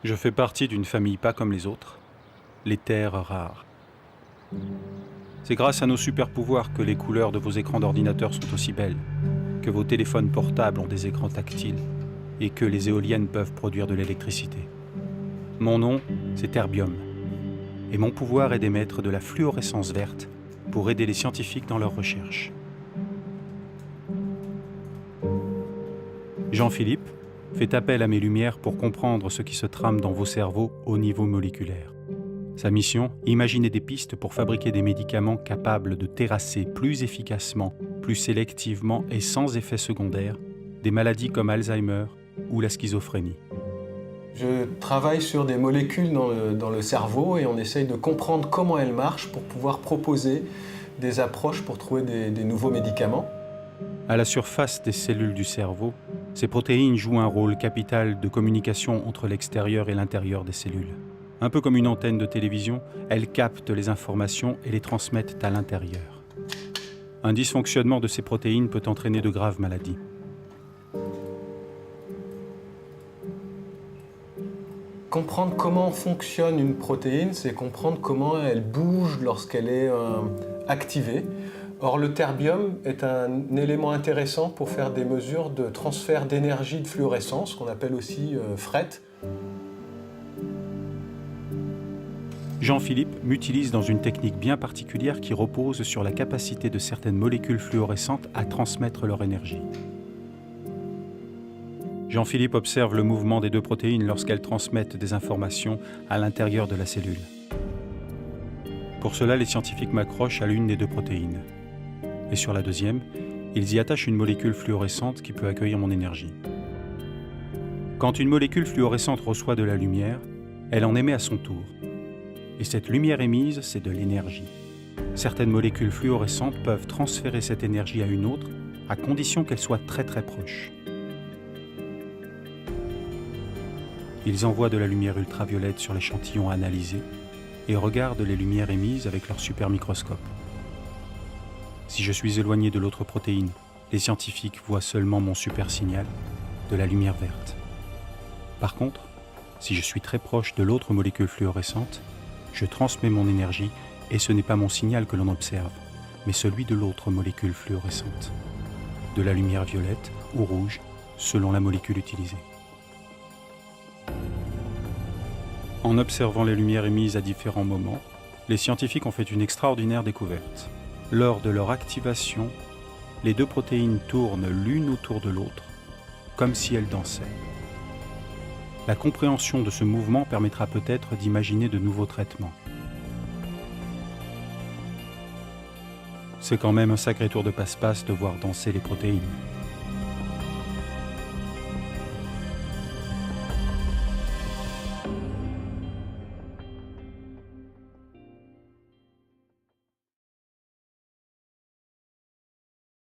Je fais partie d'une famille pas comme les autres, les terres rares. C'est grâce à nos super pouvoirs que les couleurs de vos écrans d'ordinateur sont aussi belles, que vos téléphones portables ont des écrans tactiles et que les éoliennes peuvent produire de l'électricité. Mon nom, c'est Terbium, et mon pouvoir est d'émettre de la fluorescence verte pour aider les scientifiques dans leurs recherches. Jean-Philippe fait appel à mes lumières pour comprendre ce qui se trame dans vos cerveaux au niveau moléculaire. Sa mission, imaginer des pistes pour fabriquer des médicaments capables de terrasser plus efficacement, plus sélectivement et sans effet secondaire des maladies comme Alzheimer ou la schizophrénie. Je travaille sur des molécules dans le cerveau et on essaye de comprendre comment elles marchent pour pouvoir proposer des approches pour trouver des nouveaux médicaments. À la surface des cellules du cerveau, ces protéines jouent un rôle capital de communication entre l'extérieur et l'intérieur des cellules. Un peu comme une antenne de télévision, elles captent les informations et les transmettent à l'intérieur. Un dysfonctionnement de ces protéines peut entraîner de graves maladies. Comprendre comment fonctionne une protéine, c'est comprendre comment elle bouge lorsqu'elle est activée. Or, le terbium est un élément intéressant pour faire des mesures de transfert d'énergie de fluorescence, qu'on appelle aussi fret. Jean-Philippe m'utilise dans une technique bien particulière qui repose sur la capacité de certaines molécules fluorescentes à transmettre leur énergie. Jean-Philippe observe le mouvement des deux protéines lorsqu'elles transmettent des informations à l'intérieur de la cellule. Pour cela, les scientifiques m'accrochent à l'une des deux protéines. Et sur la deuxième, ils y attachent une molécule fluorescente qui peut accueillir mon énergie. Quand une molécule fluorescente reçoit de la lumière, elle en émet à son tour. Et cette lumière émise, c'est de l'énergie. Certaines molécules fluorescentes peuvent transférer cette énergie à une autre, à condition qu'elle soit très très proche. Ils envoient de la lumière ultraviolette sur l'échantillon analysé et regardent les lumières émises avec leur super microscope. Si je suis éloigné de l'autre protéine, les scientifiques voient seulement mon super signal, de la lumière verte. Par contre, si je suis très proche de l'autre molécule fluorescente, je transmets mon énergie et ce n'est pas mon signal que l'on observe, mais celui de l'autre molécule fluorescente. De la lumière violette ou rouge, selon la molécule utilisée. En observant les lumières émises à différents moments, les scientifiques ont fait une extraordinaire découverte. Lors de leur activation, les deux protéines tournent l'une autour de l'autre, comme si elles dansaient. La compréhension de ce mouvement permettra peut-être d'imaginer de nouveaux traitements. C'est quand même un sacré tour de passe-passe de voir danser les protéines.